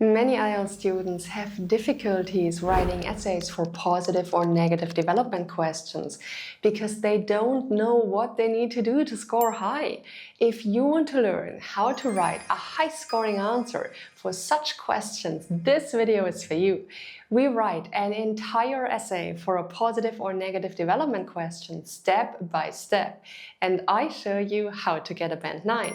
Many IELTS students have difficulties writing essays for positive or negative development questions because they don't know what they need to do to score high. If you want to learn how to write a high-scoring answer for such questions, this video is for you. We write an entire essay for a positive or negative development question step by step, and I show you how to get a band 9.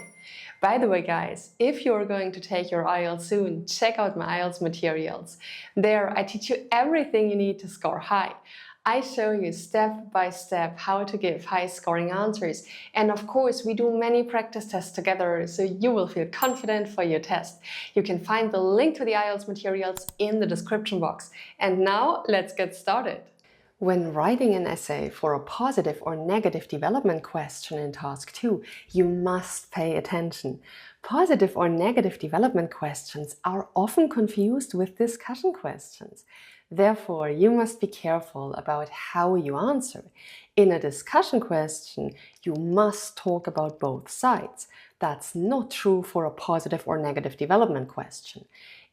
By the way, guys, if you're going to take your IELTS soon, check out my IELTS materials. There, I teach you everything you need to score high. I show you step by step how to give high-scoring answers. And of course, we do many practice tests together, so you will feel confident for your test. You can find the link to the IELTS materials in the description box. And now, let's get started. When writing an essay for a positive or negative development question in Task 2, you must pay attention. Positive or negative development questions are often confused with discussion questions. Therefore, you must be careful about how you answer. In a discussion question, you must talk about both sides. That's not true for a positive or negative development question.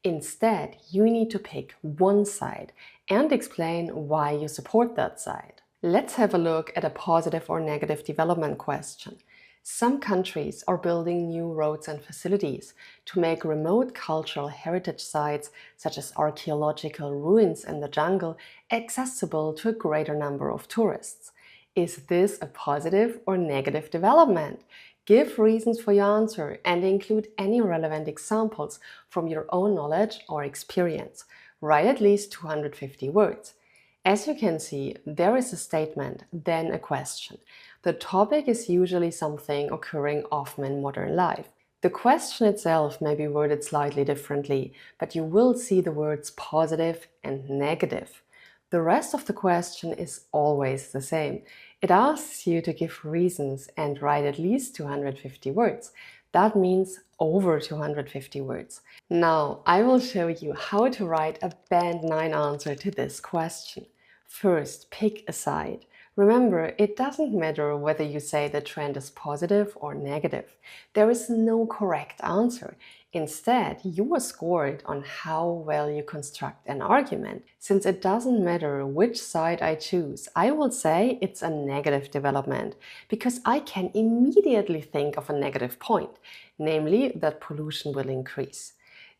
Instead, you need to pick one side and explain why you support that side. Let's have a look at a positive or negative development question. Some countries are building new roads and facilities to make remote cultural heritage sites, such as archaeological ruins in the jungle, accessible to a greater number of tourists. Is this a positive or negative development? Give reasons for your answer and include any relevant examples from your own knowledge or experience. Write at least 250 words. As you can see, there is a statement, then a question. The topic is usually something occurring often in modern life. The question itself may be worded slightly differently, but you will see the words positive and negative. The rest of the question is always the same. It asks you to give reasons and write at least 250 words. That means over 250 words. Now, I will show you how to write a band 9 answer to this question. First, pick a side. Remember, it doesn't matter whether you say the trend is positive or negative. There is no correct answer. Instead, you are scored on how well you construct an argument. Since it doesn't matter which side I choose, I will say it's a negative development, because I can immediately think of a negative point, namely that pollution will increase.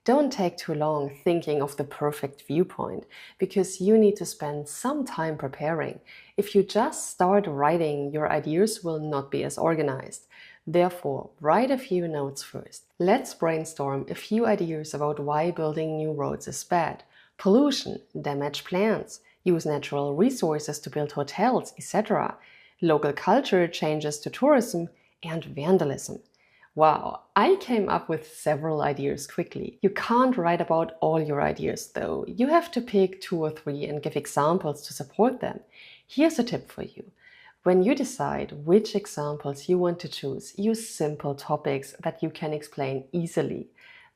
Don't take too long thinking of the perfect viewpoint, because you need to spend some time preparing. If you just start writing, your ideas will not be as organized. Therefore, write a few notes first. Let's brainstorm a few ideas about why building new roads is bad. Pollution, damage plants, use natural resources to build hotels, etc. Local culture changes to tourism, and vandalism. Wow, I came up with several ideas quickly. You can't write about all your ideas though. You have to pick 2 or 3 and give examples to support them. Here's a tip for you. When you decide which examples you want to choose, use simple topics that you can explain easily.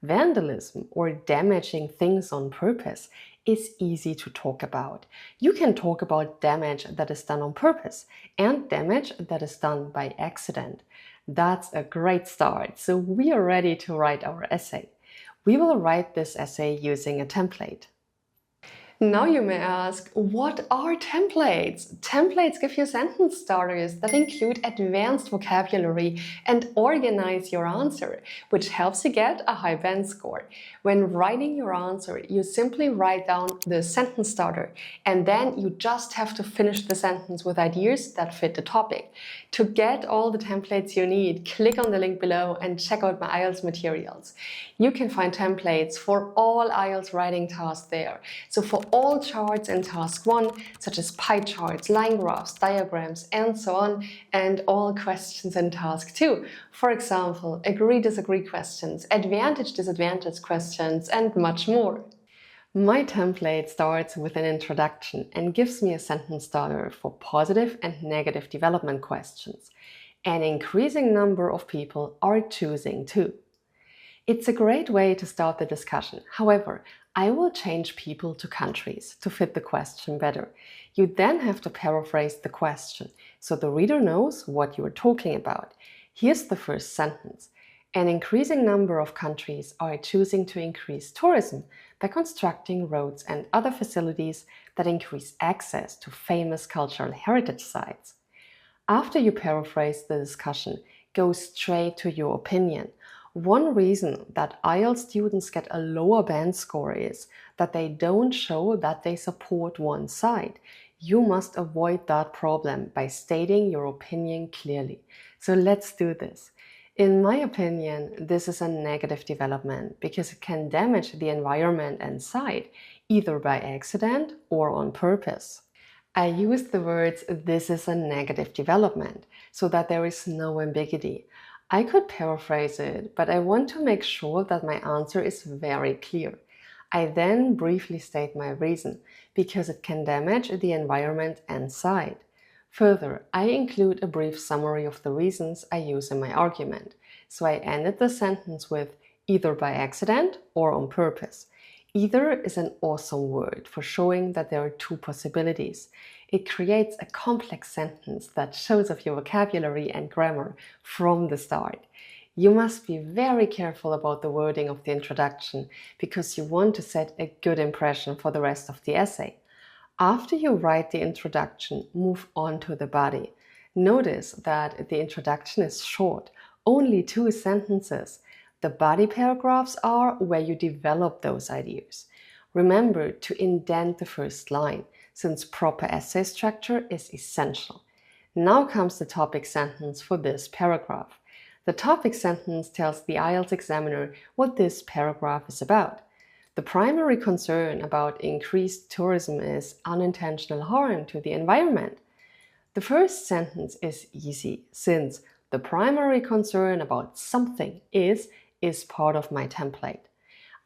Vandalism, or damaging things on purpose, is easy to talk about. You can talk about damage that is done on purpose and damage that is done by accident. That's a great start, so we are ready to write our essay. We will write this essay using a template. Now you may ask, what are templates? Templates give you sentence starters that include advanced vocabulary and organize your answer, which helps you get a high band score. When writing your answer, you simply write down the sentence starter, and then you just have to finish the sentence with ideas that fit the topic. To get all the templates you need, click on the link below and check out my IELTS materials. You can find templates for all IELTS writing tasks there. So for all charts in Task 1, such as pie charts, line graphs, diagrams, and so on, and all questions in Task 2. For example, agree-disagree questions, advantage-disadvantage questions, and much more. My template starts with an introduction and gives me a sentence starter for positive and negative development questions. An increasing number of people are choosing to. It's a great way to start the discussion. However, I will change people to countries to fit the question better. You then have to paraphrase the question, so the reader knows what you are talking about. Here's the first sentence. An increasing number of countries are choosing to increase tourism by constructing roads and other facilities that increase access to famous cultural heritage sites. After you paraphrase the discussion, go straight to your opinion. One reason that IELTS students get a lower band score is that they don't show that they support one side. You must avoid that problem by stating your opinion clearly. So let's do this. In my opinion, this is a negative development because it can damage the environment and site, either by accident or on purpose. I use the words "this is a negative development" so that there is no ambiguity. I could paraphrase it, but I want to make sure that my answer is very clear. I then briefly state my reason, because it can damage the environment and site. Further, I include a brief summary of the reasons I use in my argument. So I ended the sentence with "either by accident or on purpose." Either is an awesome word for showing that there are two possibilities. It creates a complex sentence that shows off your vocabulary and grammar from the start. You must be very careful about the wording of the introduction because you want to set a good impression for the rest of the essay. After you write the introduction, move on to the body. Notice that the introduction is short, only 2 sentences. The body paragraphs are where you develop those ideas. Remember to indent the first line, since proper essay structure is essential. Now comes the topic sentence for this paragraph. The topic sentence tells the IELTS examiner what this paragraph is about. The primary concern about increased tourism is unintentional harm to the environment. The first sentence is easy, since the primary concern about something is part of my template.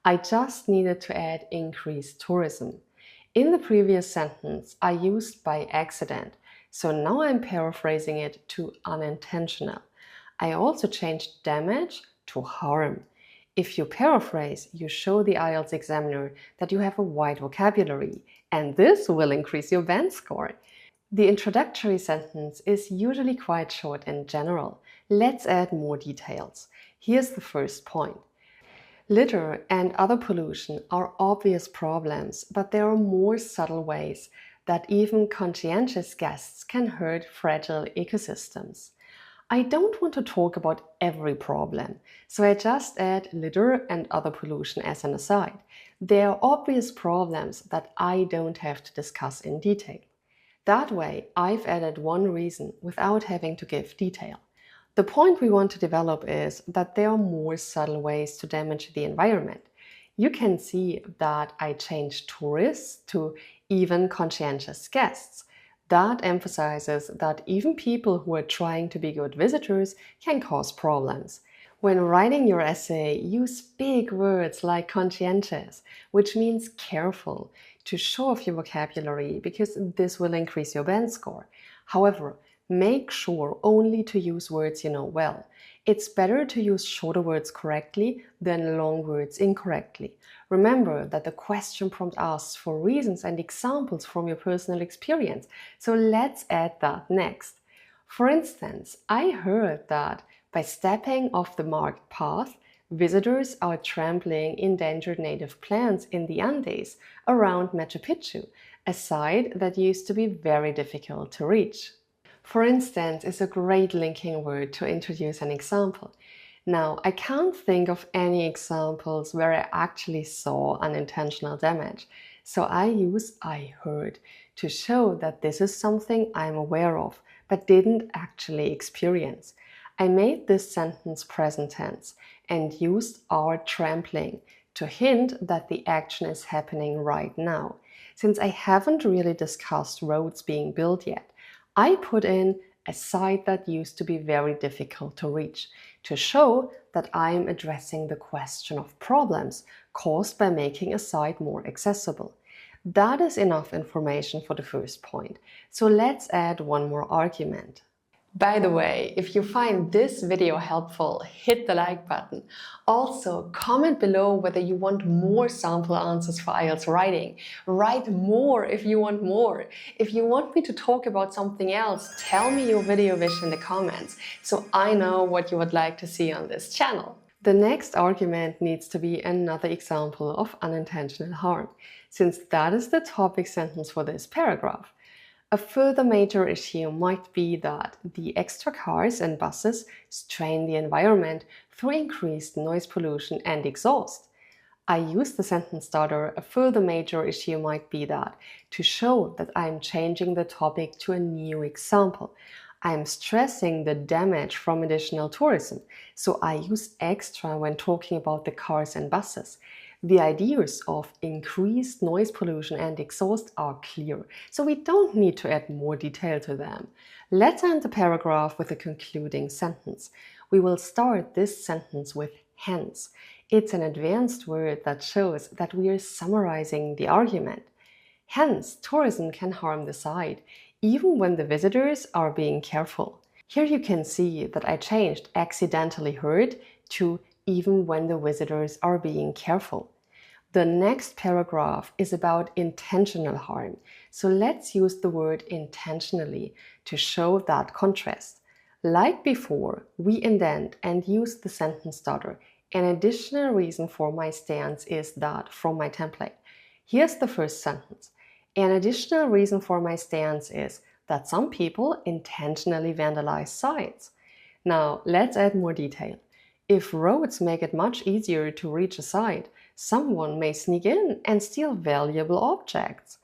I just needed to add increased tourism. In the previous sentence, I used by accident, so now I'm paraphrasing it to unintentional. I also changed damage to harm. If you paraphrase, you show the IELTS examiner that you have a wide vocabulary, and this will increase your band score. The introductory sentence is usually quite short in general. Let's add more details. Here's the first point. Litter and other pollution are obvious problems, but there are more subtle ways that even conscientious guests can hurt fragile ecosystems. I don't want to talk about every problem, so I just add litter and other pollution as an aside. There are obvious problems that I don't have to discuss in detail. That way, I've added one reason without having to give detail. The point we want to develop is that there are more subtle ways to damage the environment. You can see that I changed tourists to even conscientious guests. That emphasizes that even people who are trying to be good visitors can cause problems. When writing your essay, use big words like conscientious, which means careful, to show off your vocabulary because this will increase your band score. However, make sure only to use words you know well. It's better to use shorter words correctly than long words incorrectly. Remember that the question prompt asks for reasons and examples from your personal experience, so let's add that next. For instance, I heard that by stepping off the marked path, visitors are trampling endangered native plants in the Andes around Machu Picchu, a site that used to be very difficult to reach. For instance is a great linking word to introduce an example. Now, I can't think of any examples where I actually saw unintentional damage, so I use "I heard" to show that this is something I'm aware of, but didn't actually experience. I made this sentence present tense and used "are trampling" to hint that the action is happening right now. Since I haven't really discussed roads being built yet, I put in a site that used to be very difficult to reach to show that I'm addressing the question of problems caused by making a site more accessible. That is enough information for the first point, so let's add one more argument. By the way, if you find this video helpful, hit the like button. Also, comment below whether you want more sample answers for IELTS writing. Write more if you want more. If you want me to talk about something else, tell me your video wish in the comments so I know what you would like to see on this channel. The next argument needs to be another example of unintentional harm, since that is the topic sentence for this paragraph. A further major issue might be that the extra cars and buses strain the environment through increased noise pollution and exhaust. I use the sentence starter, a further major issue might be that, to show that I'm changing the topic to a new example. I'm stressing the damage from additional tourism, so I use extra when talking about the cars and buses. The ideas of increased noise pollution and exhaust are clear, so we don't need to add more detail to them. Let's end the paragraph with a concluding sentence. We will start this sentence with hence. It's an advanced word that shows that we are summarizing the argument. Hence, tourism can harm the site, even when the visitors are being careful. Here you can see that I changed accidentally hurt to even when the visitors are being careful. The next paragraph is about intentional harm, so let's use the word intentionally to show that contrast. Like before, we indent and use the sentence starter. An additional reason for my stance is that from my template. Here's the first sentence. An additional reason for my stance is that some people intentionally vandalize sites. Now, let's add more detail. If roads make it much easier to reach a site, someone may sneak in and steal valuable objects.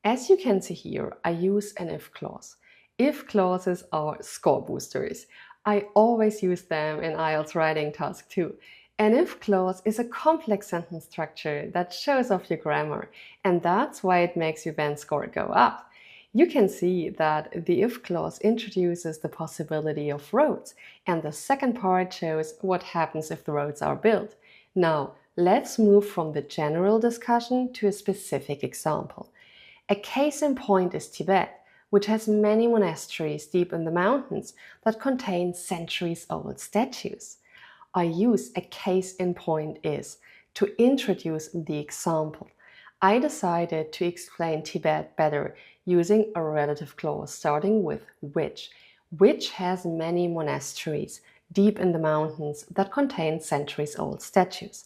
As you can see here, I use an if clause. If clauses are score boosters. I always use them in IELTS Writing Task too. An if clause is a complex sentence structure that shows off your grammar, and that's why it makes your band score go up. You can see that the if clause introduces the possibility of roads, and the second part shows what happens if the roads are built. Now, let's move from the general discussion to a specific example. A case in point is Tibet, which has many monasteries deep in the mountains that contain centuries-old statues. I use a case in point is to introduce the example. I decided to explain Tibet better using a relative clause starting with which has many monasteries deep in the mountains that contain centuries-old statues.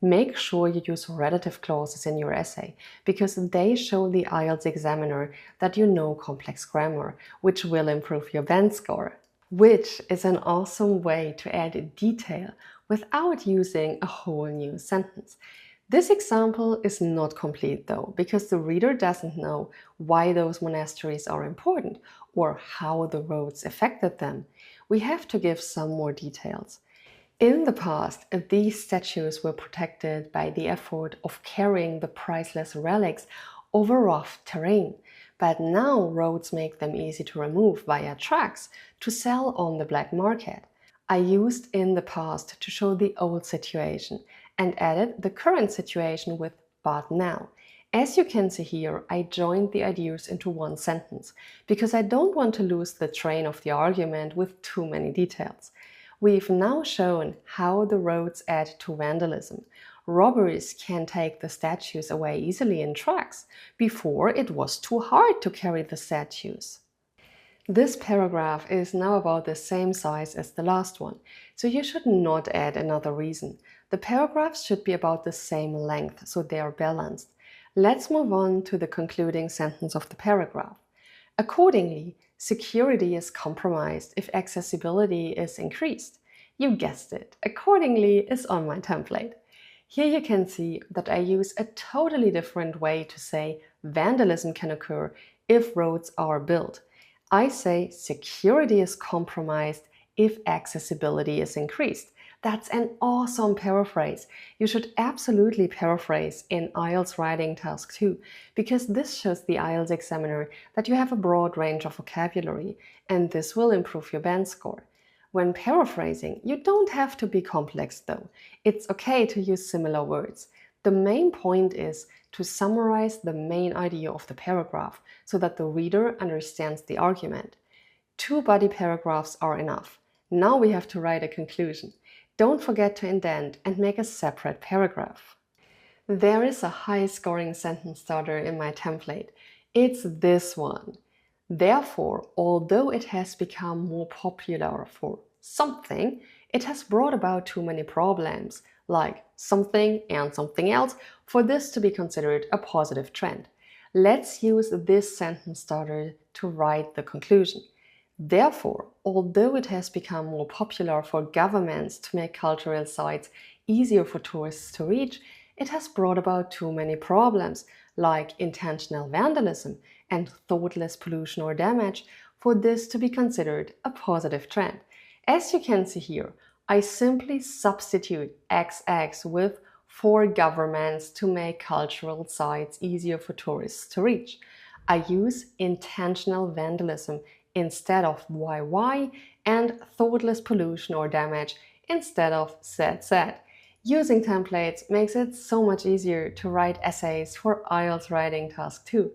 Make sure you use relative clauses in your essay because they show the IELTS examiner that you know complex grammar, which will improve your band score. Which is an awesome way to add detail without using a whole new sentence. This example is not complete though, because the reader doesn't know why those monasteries are important or how the roads affected them. We have to give some more details. In the past, these statues were protected by the effort of carrying the priceless relics over rough terrain. But now roads make them easy to remove via trucks to sell on the black market. I used in the past to show the old situation and added the current situation with but now. As you can see here, I joined the ideas into one sentence because I don't want to lose the train of the argument with too many details. We've now shown how the roads add to vandalism. Robbers can take the statues away easily in trucks. Before, it was too hard to carry the statues. This paragraph is now about the same size as the last one, so you should not add another reason. The paragraphs should be about the same length, so they are balanced. Let's move on to the concluding sentence of the paragraph. Accordingly, security is compromised if accessibility is increased. You guessed it, accordingly is on my template. Here you can see that I use a totally different way to say vandalism can occur if roads are built. I say security is compromised if accessibility is increased. That's an awesome paraphrase. You should absolutely paraphrase in IELTS Writing Task 2 because this shows the IELTS examiner that you have a broad range of vocabulary and this will improve your band score. When paraphrasing, you don't have to be complex though. It's okay to use similar words. The main point is to summarize the main idea of the paragraph so that the reader understands the argument. 2 body paragraphs are enough. Now we have to write a conclusion. Don't forget to indent and make a separate paragraph. There is a high-scoring sentence starter in my template. It's this one. Therefore, although it has become more popular for something, It has brought about too many problems, like something and something else, for this to be considered a positive trend. Let's use this sentence starter to write the conclusion. Therefore, although it has become more popular for governments to make cultural sites easier for tourists to reach, it has brought about too many problems, like intentional vandalism and thoughtless pollution or damage, for this to be considered a positive trend. As you can see here, I simply substitute XX with for governments to make cultural sites easier for tourists to reach. I use intentional vandalism instead of YY and thoughtless pollution or damage instead of ZZ. Using templates makes it so much easier to write essays for IELTS Writing Task 2.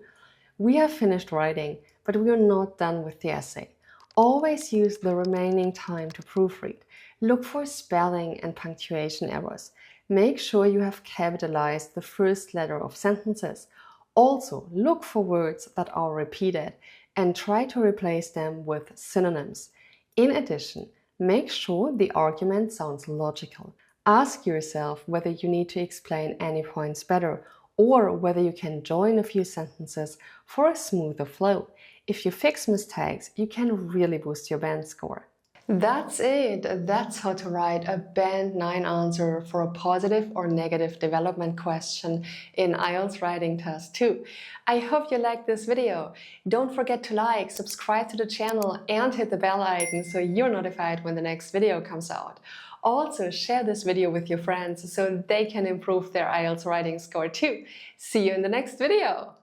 We have finished writing, but we are not done with the essay. Always use the remaining time to proofread. Look for spelling and punctuation errors. Make sure you have capitalized the first letter of sentences. Also, look for words that are repeated and try to replace them with synonyms. In addition, make sure the argument sounds logical. Ask yourself whether you need to explain any points better or whether you can join a few sentences for a smoother flow. If you fix mistakes, you can really boost your band score. That's it. That's how to write a Band 9 answer for a positive or negative development question in IELTS Writing Task 2. I hope you liked this video. Don't forget to like, subscribe to the channel and hit the bell icon so you're notified when the next video comes out. Also, share this video with your friends so they can improve their IELTS writing score too. See you in the next video!